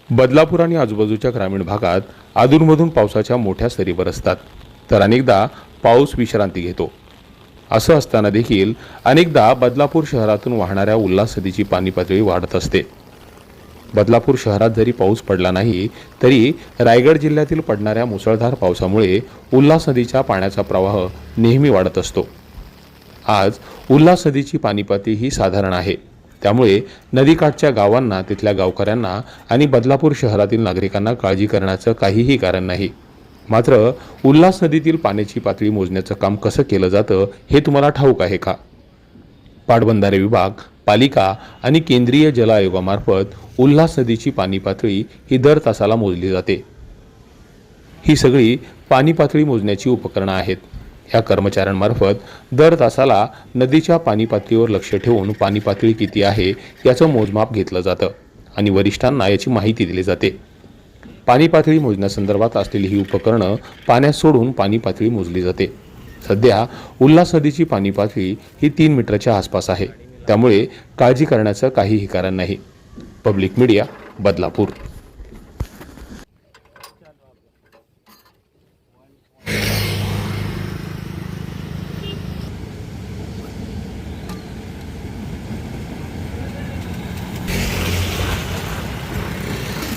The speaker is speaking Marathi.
बदलापूर आणि आजूबाजूच्या ग्रामीण भागात अधूनमधून पावसाच्या मोठ्या सरी बरसतात, तर अनेकदा पाऊस विश्रांती घेतो। असं असताना देखील अनेकदा बदलापूर शहरातून वाहणाऱ्या उल्हास नदीची पाणी पातळी वाढत असते। बदलापूर शहरात जरी पाऊस पडला नाही तरी रायगड जिल्ह्यातील पडणाऱ्या मुसळधार पावसामुळे उल्हास नदीच्या पाण्याचा प्रवाह नेहमी वाढत असतो। आज उल्हास नदीची पाणी पातळी ही साधारण आहे, त्यामुळे नदीकाठच्या गावांना, तिथल्या गावकऱ्यांना आणि बदलापूर शहरातील नागरिकांना काळजी करण्याचं काहीही कारण नाही। मात्र उल्हास नदीतील पाण्याची पातळी मोजण्याचं काम कसं केलं जातं हे तुम्हाला ठाऊक आहे का? पाटबंधारे विभाग, पालिका आणि केंद्रीय जल आयोगामार्फत उल्हास नदीची पाणी पातळी ही दर तासाला मोजली जाते। ही सगळी पाणी पातळी मोजण्याची उपकरणं आहेत। या कर्मचाऱ्यांमार्फत दर तासाला नदीच्या पाणी पातळीवर लक्ष ठेवून पाणी पातळी किती आहे याचं मोजमाप घेतलं जातं आणि वरिष्ठांना याची माहिती दिली जाते। पाणी पातळी मोजण्यासंदर्भात असलेली ही उपकरणं पाण्यात सोडून पाणी पातळी मोजली जाते। सध्या उल्हास नदीची पाणी पातळी ही 3 मीटरच्या आसपास आहे, त्यामुळे काळजी करण्याचं काहीही कारण नाही। Public media, Badlapur.